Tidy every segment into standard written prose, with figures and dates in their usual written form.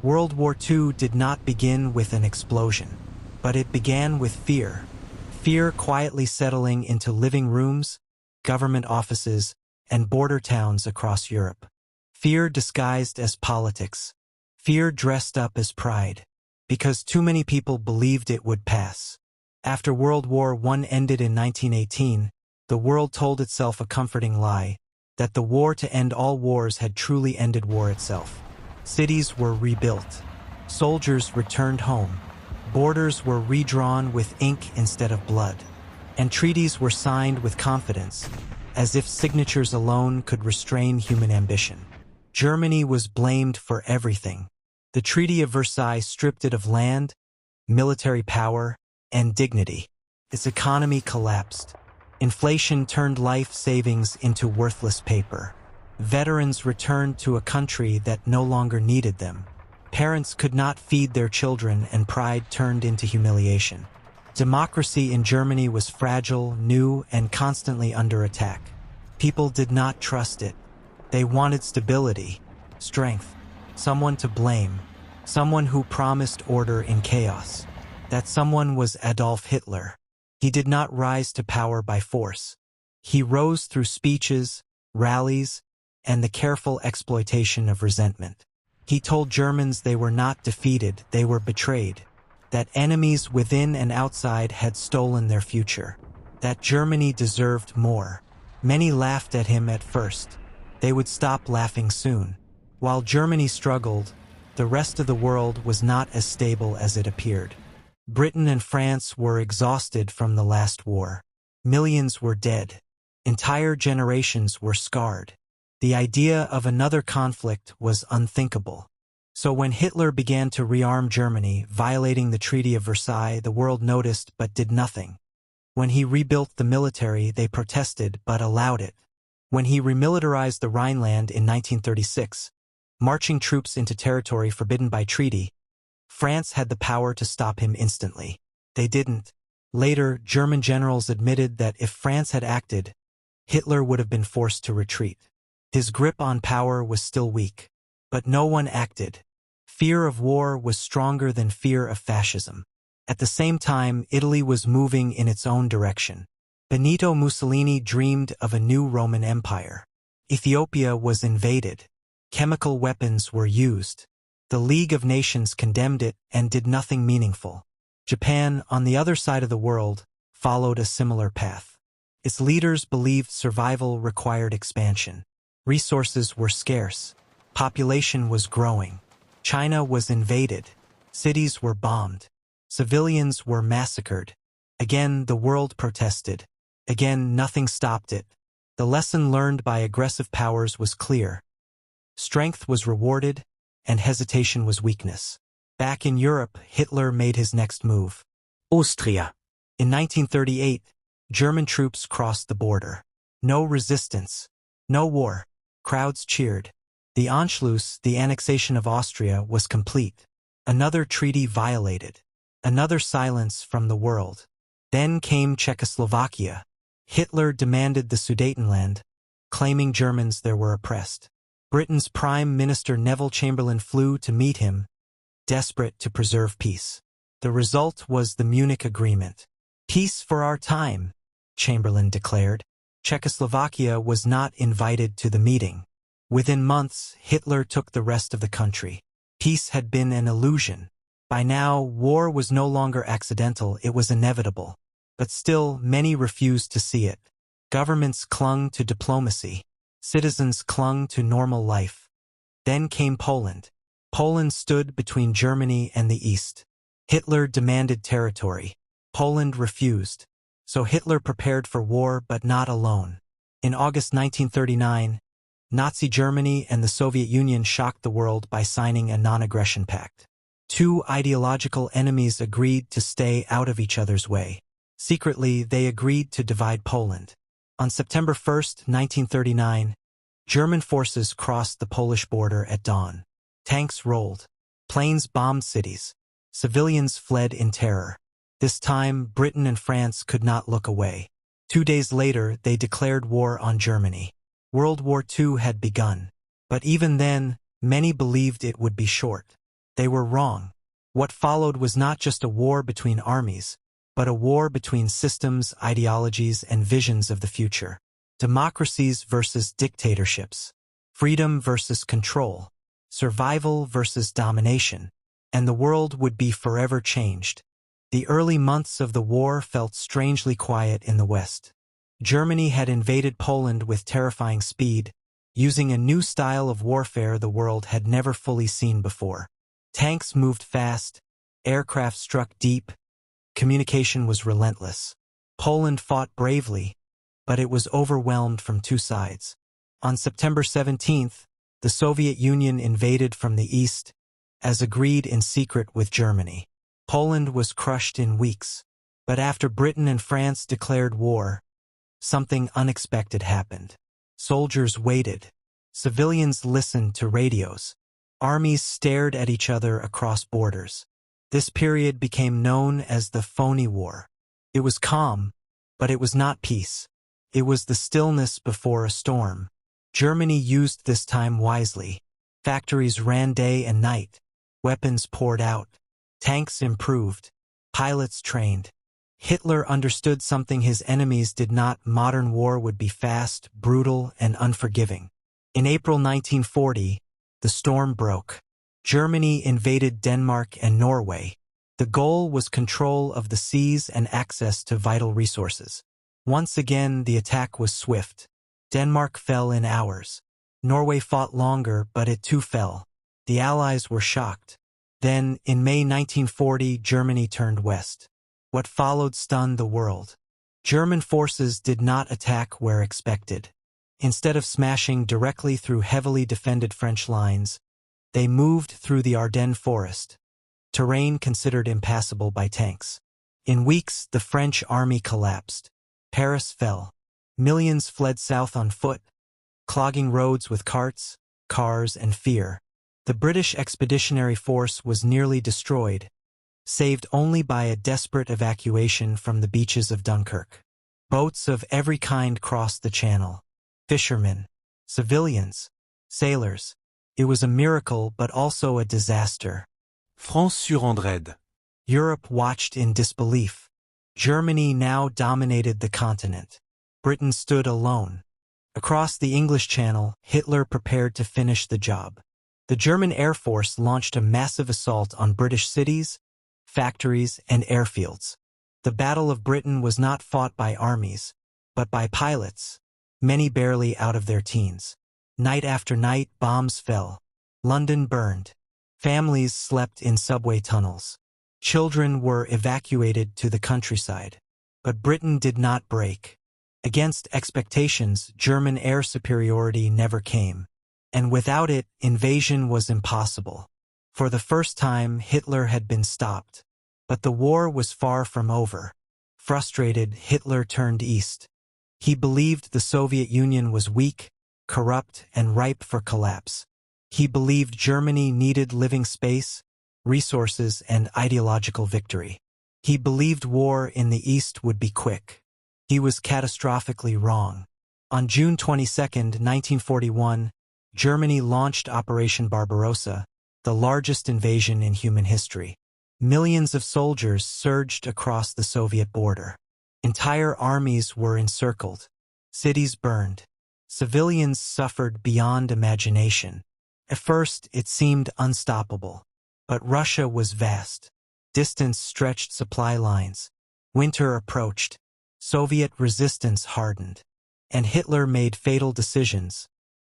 World War II did not begin with an explosion, but it began with fear. Fear quietly settling into living rooms, government offices, and border towns across Europe. Fear disguised as politics. Fear dressed up as pride. Because too many people believed it would pass. After World War I ended in 1918, the world told itself a comforting lie, that the war to end all wars had truly ended war itself. Cities were rebuilt. Soldiers returned home. Borders were redrawn with ink instead of blood. And treaties were signed with confidence, as if signatures alone could restrain human ambition. Germany was blamed for everything. The Treaty of Versailles stripped it of land, military power, and dignity. Its economy collapsed. Inflation turned life savings into worthless paper. Veterans returned to a country that no longer needed them. Parents could not feed their children, and pride turned into humiliation. Democracy in Germany was fragile, new, and constantly under attack. People did not trust it. They wanted stability, strength, someone to blame, someone who promised order in chaos. That someone was Adolf Hitler. He did not rise to power by force. He rose through speeches, rallies, and the careful exploitation of resentment. He told Germans they were not defeated, they were betrayed. That enemies within and outside had stolen their future. That Germany deserved more. Many laughed at him at first. They would stop laughing soon. While Germany struggled, the rest of the world was not as stable as it appeared. Britain and France were exhausted from the last war. Millions were dead. Entire generations were scarred. The idea of another conflict was unthinkable. So when Hitler began to rearm Germany, violating the Treaty of Versailles, the world noticed but did nothing. When he rebuilt the military, they protested but allowed it. When he remilitarized the Rhineland in 1936, marching troops into territory forbidden by treaty, France had the power to stop him instantly. They didn't. Later, German generals admitted that if France had acted, Hitler would have been forced to retreat. His grip on power was still weak. But no one acted. Fear of war was stronger than fear of fascism. At the same time, Italy was moving in its own direction. Benito Mussolini dreamed of a new Roman Empire. Ethiopia was invaded. Chemical weapons were used. The League of Nations condemned it and did nothing meaningful. Japan, on the other side of the world, followed a similar path. Its leaders believed survival required expansion. Resources were scarce. Population was growing. China was invaded. Cities were bombed. Civilians were massacred. Again, the world protested. Again, nothing stopped it. The lesson learned by aggressive powers was clear. Strength was rewarded, and hesitation was weakness. Back in Europe, Hitler made his next move. Austria. In 1938, German troops crossed the border. No resistance. No war. Crowds cheered. The Anschluss, the annexation of Austria, was complete. Another treaty violated. Another silence from the world. Then came Czechoslovakia. Hitler demanded the Sudetenland, claiming Germans there were oppressed. Britain's Prime Minister Neville Chamberlain flew to meet him, desperate to preserve peace. The result was the Munich Agreement. Peace for our time, Chamberlain declared. Czechoslovakia was not invited to the meeting. Within months, Hitler took the rest of the country. Peace had been an illusion. By now, war was no longer accidental, it was inevitable. But still, many refused to see it. Governments clung to diplomacy. Citizens clung to normal life. Then came Poland. Poland stood between Germany and the East. Hitler demanded territory. Poland refused. So Hitler prepared for war, but not alone. In August 1939, Nazi Germany and the Soviet Union shocked the world by signing a non-aggression pact. Two ideological enemies agreed to stay out of each other's way. Secretly, they agreed to divide Poland. On September 1, 1939, German forces crossed the Polish border at dawn. Tanks rolled. Planes bombed cities. Civilians fled in terror. This time, Britain and France could not look away. 2 days later, they declared war on Germany. World War II had begun. But even then, many believed it would be short. They were wrong. What followed was not just a war between armies, but a war between systems, ideologies, and visions of the future. Democracies versus dictatorships. Freedom versus control. Survival versus domination. And the world would be forever changed. The early months of the war felt strangely quiet in the West. Germany had invaded Poland with terrifying speed, using a new style of warfare the world had never fully seen before. Tanks moved fast, aircraft struck deep, communication was relentless. Poland fought bravely, but it was overwhelmed from two sides. On September 17th, the Soviet Union invaded from the east, as agreed in secret with Germany. Poland was crushed in weeks, but after Britain and France declared war, something unexpected happened. Soldiers waited. Civilians listened to radios. Armies stared at each other across borders. This period became known as the Phony War. It was calm, but it was not peace. It was the stillness before a storm. Germany used this time wisely. Factories ran day and night. Weapons poured out. Tanks improved. Pilots trained. Hitler understood something his enemies did not. Modern war would be fast, brutal, and unforgiving. In April 1940, the storm broke. Germany invaded Denmark and Norway. The goal was control of the seas and access to vital resources. Once again, the attack was swift. Denmark fell in hours. Norway fought longer, but it too fell. The Allies were shocked. Then, in May 1940, Germany turned west. What followed stunned the world. German forces did not attack where expected. Instead of smashing directly through heavily defended French lines, they moved through the Ardennes forest, terrain considered impassable by tanks. In weeks, the French army collapsed. Paris fell. Millions fled south on foot, clogging roads with carts, cars, and fear. The British Expeditionary Force was nearly destroyed, saved only by a desperate evacuation from the beaches of Dunkirk. Boats of every kind crossed the channel. Fishermen, civilians, sailors. It was a miracle, but also a disaster. France sur Andred. Europe watched in disbelief. Germany now dominated the continent. Britain stood alone. Across the English Channel, Hitler prepared to finish the job. The German Air Force launched a massive assault on British cities, factories, and airfields. The Battle of Britain was not fought by armies, but by pilots, many barely out of their teens. Night after night, bombs fell. London burned. Families slept in subway tunnels. Children were evacuated to the countryside. But Britain did not break. Against expectations, German air superiority never came. And without it, invasion was impossible. For the first time, Hitler had been stopped. But the war was far from over. Frustrated, Hitler turned east. He believed the Soviet Union was weak, corrupt, and ripe for collapse. He believed Germany needed living space, resources, and ideological victory. He believed war in the East would be quick. He was catastrophically wrong. On June 22, 1941, Germany launched Operation Barbarossa, the largest invasion in human history. Millions of soldiers surged across the Soviet border. Entire armies were encircled. Cities burned. Civilians suffered beyond imagination. At first, it seemed unstoppable. But Russia was vast. Distance stretched supply lines. Winter approached. Soviet resistance hardened. And Hitler made fatal decisions,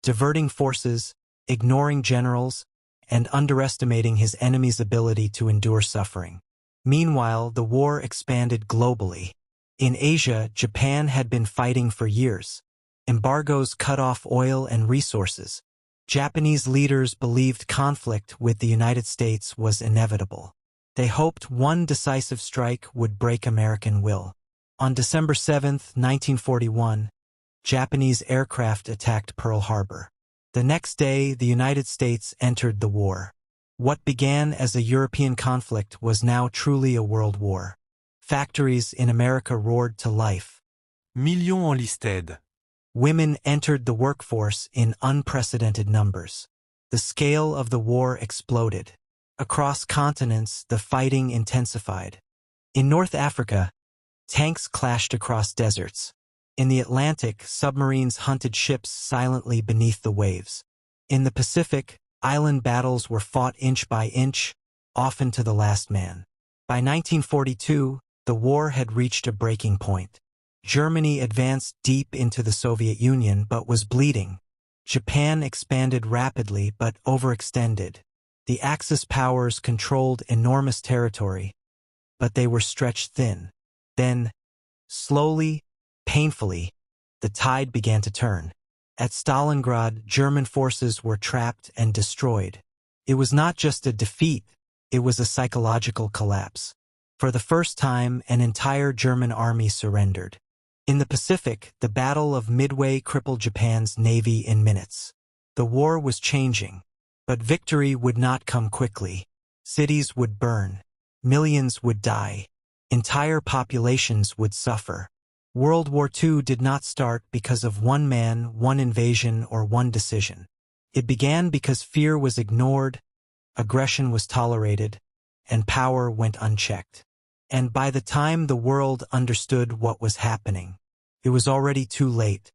diverting forces, ignoring generals, and underestimating his enemy's ability to endure suffering. Meanwhile, the war expanded globally. In Asia, Japan had been fighting for years. Embargoes cut off oil and resources. Japanese leaders believed conflict with the United States was inevitable. They hoped one decisive strike would break American will. On December 7, 1941, Japanese aircraft attacked Pearl Harbor. The next day, the United States entered the war. What began as a European conflict was now truly a world war. Factories in America roared to life. Millions enlisted. Women entered the workforce in unprecedented numbers. The scale of the war exploded. Across continents, the fighting intensified. In North Africa, tanks clashed across deserts. In the Atlantic, submarines hunted ships silently beneath the waves. In the Pacific, island battles were fought inch by inch, often to the last man. By 1942, the war had reached a breaking point. Germany advanced deep into the Soviet Union but was bleeding. Japan expanded rapidly but overextended. The Axis powers controlled enormous territory, but they were stretched thin. Then, slowly, painfully, the tide began to turn. At Stalingrad, German forces were trapped and destroyed. It was not just a defeat, it was a psychological collapse. For the first time, an entire German army surrendered. In the Pacific, the Battle of Midway crippled Japan's navy in minutes. The war was changing, but victory would not come quickly. Cities would burn. Millions would die. Entire populations would suffer. World War II did not start because of one man, one invasion, or one decision. It began because fear was ignored, aggression was tolerated, and power went unchecked. And by the time the world understood what was happening, it was already too late.